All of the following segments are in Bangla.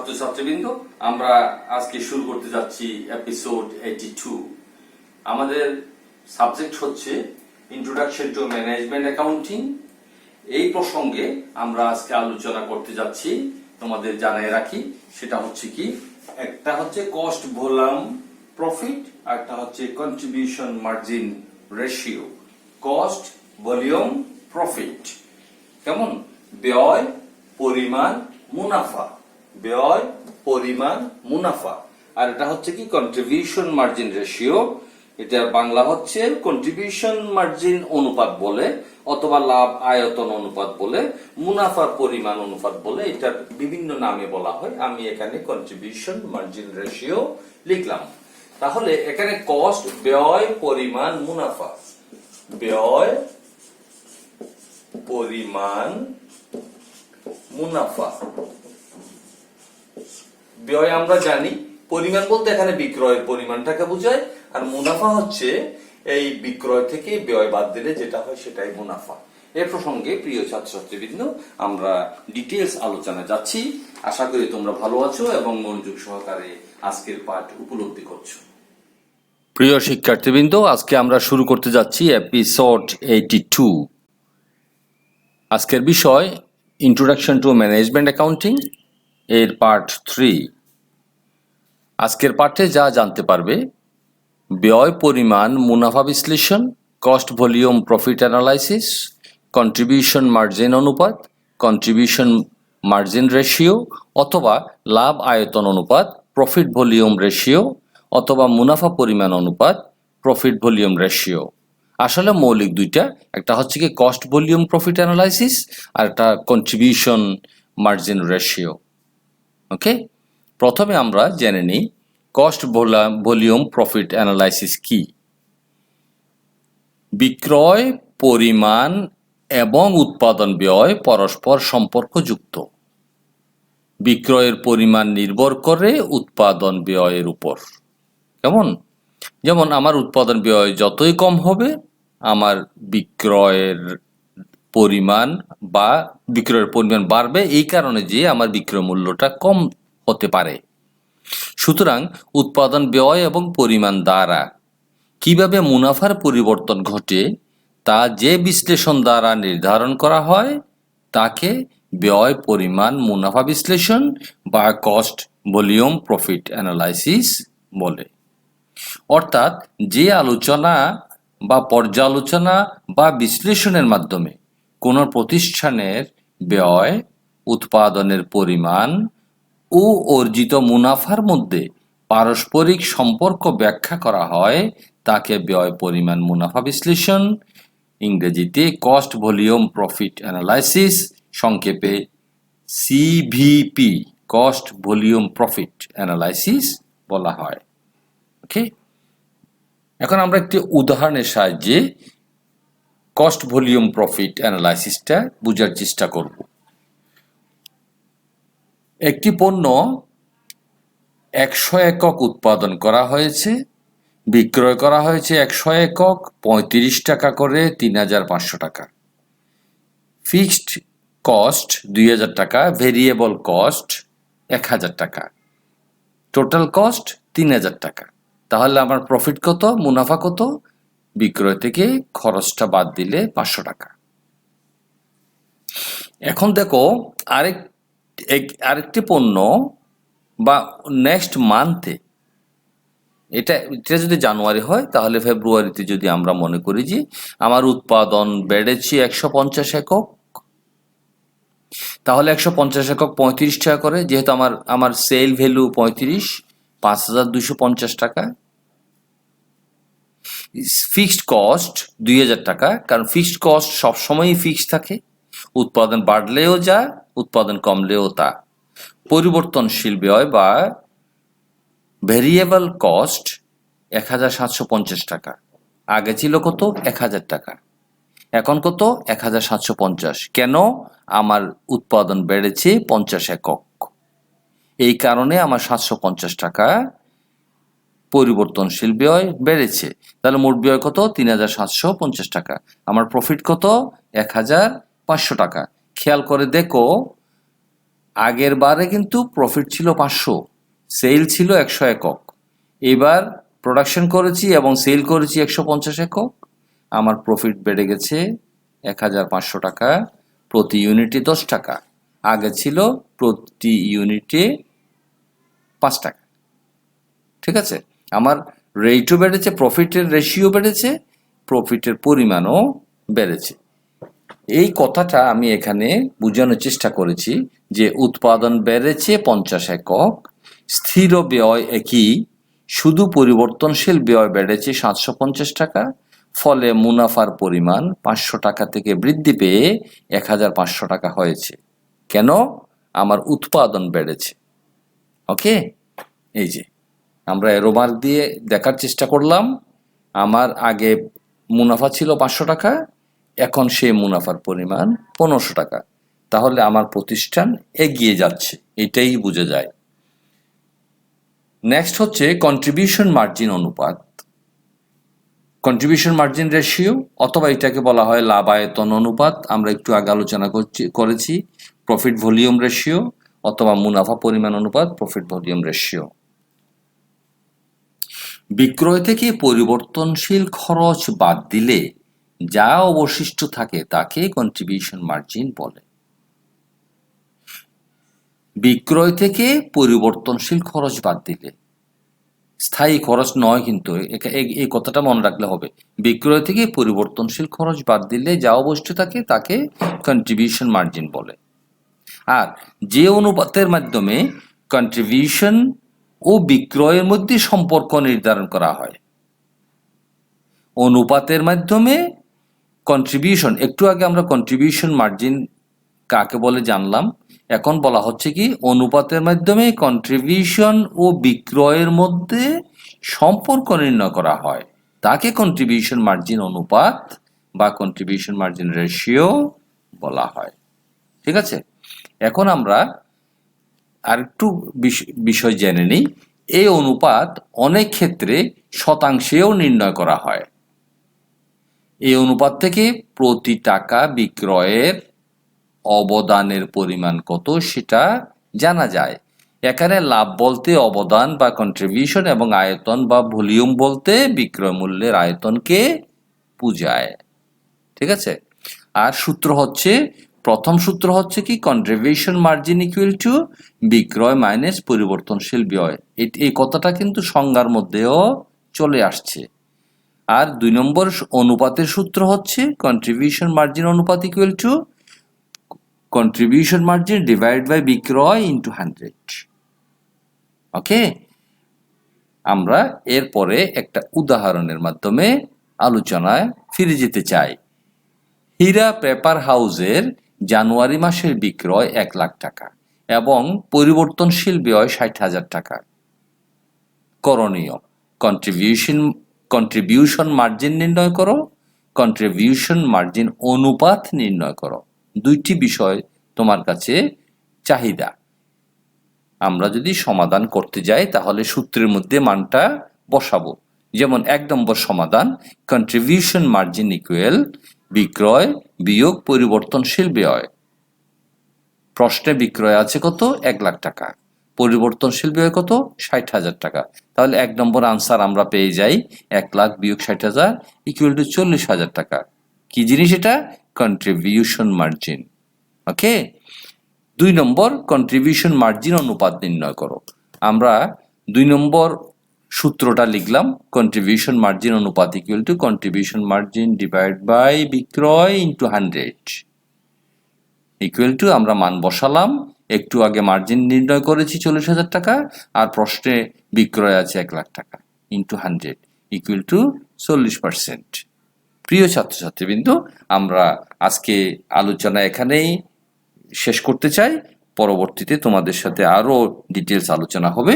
ছাত্রছাত্রীবৃন্দ, আমরা আজকে শুরু করতে যাচ্ছি এপিসোড 82। আমাদের সাবজেক্ট হচ্ছে ইন্ট্রোডাকশন টু ম্যানেজমেন্ট অ্যাকাউন্টিং। এই প্রসঙ্গে আমরা আজকে আলোচনা করতে যাচ্ছি। তোমাদের জানিয়ে রাখি, সেটা হচ্ছে কি, একটা হচ্ছে কস্ট ভলিউম প্রফিট, আর একটা হচ্ছে contribution margin ratio. Cost volume profit কেমন? ব্যয়, পরিমাণ, মুনাফা। ব্যয়, পরিমাণ, মুনাফা। আর এটা হচ্ছে কি কন্ট্রিবিউশন মার্জিন রেশিও। এটা বাংলা হচ্ছে কন্ট্রিবিউশন মার্জিন অনুপাত বলে, অথবা লাভ আয়তন অনুপাত বলে, মুনাফার পরিমাণ অনুপাত বলে, এটা বিভিন্ন নামে বলা হয়। আমি এখানে কন্ট্রিবিউশন মার্জিন রেশিও লিখলাম। তাহলে এখানে কস্ট, ব্যয়, পরিমাণ, মুনাফা। ব্যয়, পরিমাণ, মুনাফা। ব্যয় আমরা জানি, পরিমাণ বলতে এখানে বিক্রয়ের পরিমাণটাকে বোঝায়, আর মুনাফা হচ্ছে এই বিক্রয় থেকে ব্যয় বাদ দিলে যেটা হয় সেটাই মুনাফা। এ প্রসঙ্গে প্রিয় ছাত্রছাত্রীবৃন্দ, আমরা ডিটেইলস আলোচনায় যাচ্ছি। আশা করি তোমরা ভালো আছো এবং মনোযোগ সহকারে আজকের পাঠ উপলব্ধি করছো। প্রিয় শিক্ষার্থীবৃন্দ, আজকে আমরা শুরু করতে যাচ্ছি এপিসোড 82। আজকের বিষয় ইন্ট্রোডাকশন টু ম্যানেজমেন্ট অ্যাকাউন্টিং এর পার্ট 3। আজকের পাঠে যা জানতে পারবে: ব্যয়, পরিমাণ, মুনাফা বিশ্লেষণ, cost volume profit analysis, contribution margin অনুপাত, কন্ট্রিবিউশন মার্জিন রেশিও, অথবা লাভ আয়তন অনুপাত, প্রফিট ভলিউম রেশিও, অথবা মুনাফা পরিমাণ অনুপাত, প্রফিট ভলিউম রেশিও। আসলে মৌলিক দুইটা, একটা হচ্ছে কি কস্ট ভলিউম প্রফিট অ্যানালাইসিস, আর একটা কন্ট্রিবিউশন মার্জিন রেশিও। ওকে, প্রথমে আমরা জেনে নিই কস্ট ভলিউম প্রফিট অ্যানালাইসিস কি। বিক্রয়, পরিমাণ এবং উৎপাদন ব্যয় পরস্পর সম্পর্কযুক্ত। বিক্রয়ের পরিমাণ নির্ভর করে উৎপাদন ব্যয়ের উপর। কেমন? যেমন আমার উৎপাদন ব্যয় যতই কম হবে, আমার বিক্রয়ের পরিমাণ বাড়বে, এই কারণে যে আমার বিক্রয় মূল্যটা কম হতে পারে। সুতরাং উৎপাদন ব্যয় এবং পরিমাণ দ্বারা কিভাবে মুনাফার পরিবর্তন ঘটে তা যে বিশ্লেষণ দ্বারা নির্ধারণ করা হয় তাকে ব্যয়, পরিমাণ, মুনাফা বিশ্লেষণ বা কস্ট ভলিউম প্রফিট অ্যানালাইসিস বলে। অর্থাৎ যে আলোচনা বা পর্যালোচনা বা বিশ্লেষণের মাধ্যমে কোনো প্রতিষ্ঠানের ব্যয়, উৎপাদনের পরিমাণ ও অর্জিত মুনাফার মধ্যে পারস্পরিক সম্পর্ক ব্যাখ্যা করা হয় তাকে ব্যয়, পরিমাণ, মুনাফা বিশ্লেষণ, ইংরেজিতে কস্ট ভলিউম প্রফিট অ্যানালাইসিস, সংক্ষেপে CVP, cost volume profit analysis বলা হয়। ওকে, এখন আমরা একটি উদাহরণের সাহায্যে কস্ট ভলিউম প্রফিট অ্যানালাইসিসটা বোঝার চেষ্টা করব। একটি পণ্য 100 একক উৎপাদন করা হয়েছে, বিক্রয় করা হয়েছে 100 একক, 35 টাকা করে 3500 টাকা। ফিক্সড কস্ট 2000 টাকা, ভেরিয়েবল কস্ট 1000 টাকা, টোটাল কস্ট 3000 টাকা। তাহলে আমার প্রফিট কত, মুনাফা কত? বিক্রয় থেকে খরচটা বাদ দিলে 500 টাকা। এখন দেখো, আরেকটি পণ্য বা নেক্সট মান্থে, এটা যদি জানুয়ারি হয়, তাহলে ফেব্রুয়ারিতে যদি আমরা মনে করি যে আমার উৎপাদন বেড়েছে 150 একক, তাহলে 150 একক 35 টাকা করে, যেহেতু আমার সেল ভ্যালু 35, 5250 টাকা। ফিক্সড কস্ট 2000 টাকা, কারণ ফিক্সড কস্ট সবসময়ই ফিক্সড থাকে, উৎপাদন বাড়লেও যা, উৎপাদন কমলেও তা। পরিবর্তনশীল ব্যয় বা ভেরিয়েবল কস্ট 1750 টাকা। আগে ছিল কত? 1000 টাকা। এখন কত? 1750। কেন? আমার উৎপাদন বেড়েছে 50 একক, এই কারণে আমার 750 টাকা পরিবর্তনশীল ব্যয় বেড়েছে। তাহলে মোট ব্যয় কত? 3750 টাকা। আমার প্রফিট কত? 1500 টাকা। খেয়াল করে দেখো, আগের বারে কিন্তু প্রফিট ছিল 500, সেল ছিল 100 একক। এবার প্রোডাকশন করেছি এবং সেল করেছি 150 একক, আমার প্রফিট বেড়ে গেছে 1500 টাকা, প্রতি ইউনিটে 10 টাকা। আগে ছিল প্রতি ইউনিটে 5 টাকা। ঠিক আছে, আমার রেটও বেড়েছে, প্রফিটের রেশিও বেড়েছে, প্রফিটের পরিমাণও বেড়েছে। এই কথাটা আমি এখানে বোঝানোর চেষ্টা করেছি যে উৎপাদন বেড়েছে 50 একক, স্থির ব্যয় একই, শুধু পরিবর্তনশীল ব্যয় বেড়েছে 750 টাকা, ফলে মুনাফার পরিমাণ 500 টাকা থেকে বৃদ্ধি পেয়ে 1500 টাকা হয়েছে। কেন? আমার উৎপাদন বেড়েছে। ওকে, এই যে আমরা এরো মার্ক দিয়ে দেখার চেষ্টা করলাম, আমার আগে মুনাফা ছিল 500 টাকা, এখন সেই মুনাফার পরিমাণ 1500 টাকা। তাহলে আমার প্রতিষ্ঠান এগিয়ে যাচ্ছে, এটাই বোঝা যায়। নেক্সট হচ্ছে কন্ট্রিবিউশন মার্জিন অনুপাত, কন্ট্রিবিউশন মার্জিন রেশিও, অথবা এটাকে বলা হয় লাভ আয়তন অনুপাত। আমরা একটু আগে আলোচনা করেছি প্রফিট ভলিউম রেশিও অথবা মুনাফা পরিমাণ অনুপাত, প্রফিট ভলিউম রেশিও। বিক্রয় থেকে পরিবর্তনশীল খরচ বাদ দিলে যা অবশিষ্ট থাকে তাকে কন্ট্রিবিউশন মার্জিন বলে। বিক্রয় থেকে পরিবর্তনশীল খরচ বাদ দিলে, স্থায়ী খরচ নয় কিন্তু, এই কথাটা মনে রাখলে হবে। বিক্রয় থেকে পরিবর্তনশীল খরচ বাদ দিলে যা অবশিষ্ট থাকে তাকে কন্ট্রিবিউশন মার্জিন বলে। আর যে অনুপাতের মাধ্যমে কন্ট্রিবিউশন ও বিক্রয়ের মধ্যে সম্পর্ক নির্ধারণ করা হয়, অনুপাতের মাধ্যমে কন্ট্রিবিউশন, একটু আগে আমরা কন্ট্রিবিউশন মার্জিন কাকে বলে জানলাম, এখন বলা হচ্ছে কি অনুপাতের মাধ্যমে কন্ট্রিবিউশন ও বিক্রয়ের মধ্যে সম্পর্ক নির্ণয় করা হয়, তাকে কন্ট্রিবিউশন মার্জিন অনুপাত বা কন্ট্রিবিউশন মার্জিন রেশিও বলা হয়। ঠিক আছে, এখন আমরা আরেকটু বিষয় জেনে নিই। এই অনুপাত অনেক ক্ষেত্রে শতাংশেও নির্ণয় করা হয়। এই অনুপাত থেকে প্রতি টাকা বিক্রয়ের অবদানের পরিমাণ কত সেটা জানা যায়। এখানে লাভ বলতে অবদান বা কন্ট্রিবিউশন এবং আয়তন বা ভলিউম বলতে বিক্রয় মূল্যের আয়তনকে বোঝায়। ঠিক আছে, আর সূত্র হচ্ছে, প্রথম সূত্র হচ্ছে কি কন্ট্রিবিউশন মার্জিন ইকুয়াল টু বিক্রয় মাইনাস পরিবর্তনশীল ব্যয়। এই কথাটা কিন্তু সংজ্ঞার মধ্যেও চলে আসছে। আর 2 নম্বর অনুপাতের সূত্র হচ্ছে কন্ট্রিবিউশন মার্জিন অনুপাত equal to contribution margin divide by বিক্রয় ইন্টু 100। ওকে, আমরা এরপরে একটা উদাহরণের মাধ্যমে আলোচনায় ফিরে যেতে চাই। হীরা পেপার হাউসের জানুয়ারি মাসের বিক্রয় 1 লাখ টাকা এবং পরিবর্তনশীল ব্যয় 60,000 টাকা। করণীয়, কন্ট্রিবিউশন মার্জিন নির্ণয় করো, কন্ট্রিবিউশন মার্জিন অনুপাত নির্ণয় করো। দুইটি বিষয় তোমার কাছে চাহিদা। আমরা যদি সমাধান করতে যাই তাহলে সূত্রের মধ্যে মানটা বসাবো। যেমন 1 নম্বর সমাধান, কন্ট্রিবিউশন মার্জিন ইকুয়াল বিক্রয় বিয়োগ পরিবর্তনশীল ব্যয়। প্রশ্নে বিক্রয় আছে কত? 1 লাখ টাকা, পরিবর্তনশীল ব্যয় কত? 60,000 টাকা। তাহলে 1 নম্বর আনসার আমরা পেয়ে যাই 1 লাখ বিয়োগ 60,000 ইকুয়াল টু 40,000 টাকা। কি জিনিস এটা? Contribution margin. Okay, 2 number contribution margin অনুপাত নির্ণয় করো। আমরা 2 নম্বর সূত্রটা লিখলাম, কন্ট্রিবিউশন মার্জিন অনুপাত equal to contribution margin divide by বিক্রয় ইন্টু 100 ইকুয়াল টু, আমরা মান বসালাম। একটু আগে মার্জিন নির্ণয় করেছি 40,000 টাকা, আর প্রশ্নে বিক্রয় আছে 1 লাখ টাকা, ইন্টু 100 ইকুয়াল টু 40%। প্রিয় ছাত্রছাত্রীবৃন্দ, আমরা আজকে আলোচনা এখানেই শেষ করতে চাই। পরবর্তীতে তোমাদের সাথে আরো ডিটেলস আলোচনা হবে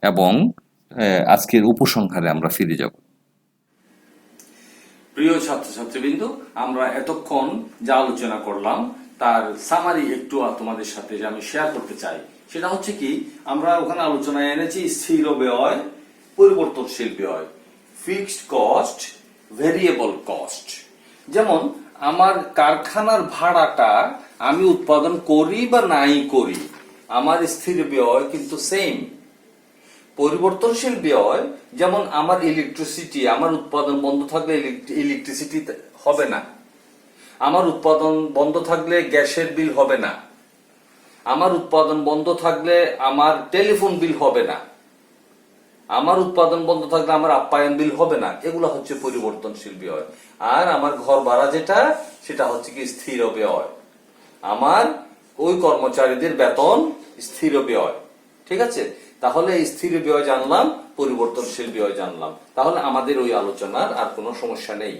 এবং আজকের উপসংহারে আমরা ফিরে যাব। প্রিয় ছাত্রছাত্রীবৃন্দ, আমরা এতক্ষণ যা আলোচনা করলাম তার সামারি একটু তোমাদের সাথে আমি শেয়ার করতে চাই। সেটা হচ্ছে কি, আমরা ওখানে আলোচনায় এনেছি স্থির ব্যয়, পরিবর্তনশীল ব্যয়, ফিক্সড কস্ট, ভেরিয়েবল কস্ট। যেমন আমার কারখানার ভাড়াটা আমি উৎপাদন করি বা নাই করি, আমার স্থির ব্যয় কিন্তু সেম। পরিবর্তনশীল ব্যয় যেমন আমার ইলেকট্রিসিটি, আমার উৎপাদন বন্ধ থাকলে ইলেকট্রিসিটি হবে না, আমার উৎপাদন বন্ধ থাকলে গ্যাসের বিল হবে না, আমার উৎপাদন বন্ধ থাকলে আমার টেলিফোন বিল হবে না, আমার উৎপাদন বন্ধ থাকলে আমার আপ্যায়ন বিল হবে না। এগুলো হচ্ছে পরিবর্তনশীল ব্যয়। আর আমার ঘর ভাড়া যেটা, সেটা হচ্ছে কি স্থির ব্যয়। আমার ওই কর্মচারীদের বেতন স্থির ব্যয়। ঠিক আছে, তাহলে এই স্থির ব্যয় জানলাম, পরিবর্তনশীল ব্যয় জানলাম, তাহলে আমাদের ওই আলোচনার আর কোনো সমস্যা নেই।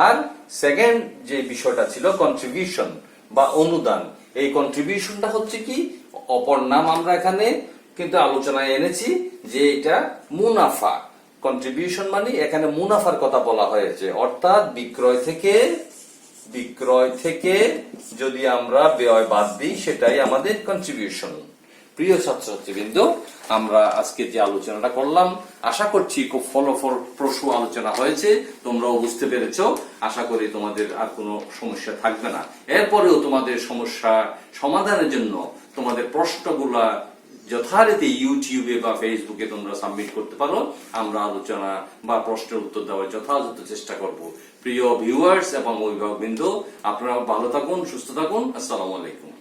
আর সেকেন্ড যে বিষয়টা ছিল কন্ট্রিবিউশন বা অনুদান, এই কন্ট্রিবিউশনটা হচ্ছে কি অপর নাম আমরা এখানে কিন্তু আলোচনায় এনেছি যে এটা মুনাফা। কন্ট্রিবিউশন মানে এখানে মুনাফার কথা বলা হয়েছে, অর্থাৎ বিক্রয় থেকে যদি আমরা ব্যয় বাদ দিই সেটাই আমাদের কন্ট্রিবিউশন। প্রিয় ছাত্রছাত্রীবৃন্দ, আমরা আজকে যে আলোচনাটা করলাম আশা করছি খুব ফলপ্রসূ আলোচনা হয়েছে, তোমরাও বুঝতে পেরেছো। আশা করি তোমাদের আর কোনো সমস্যা থাকবে না। এরপরেও তোমাদের সমস্যা সমাধানের জন্য তোমাদের প্রশ্নগুলা যথারীতি ইউটিউবে বা ফেসবুকে তোমরা সাবমিট করতে পারো। আমরা আলোচনা বা প্রশ্নের উত্তর দেওয়ার যথাযথ চেষ্টা করব। প্রিয় ভিউয়ার্স এবং অভিভাবকবৃন্দ, আপনারা ভালো থাকুন, সুস্থ থাকুন। আসসালামু আলাইকুম।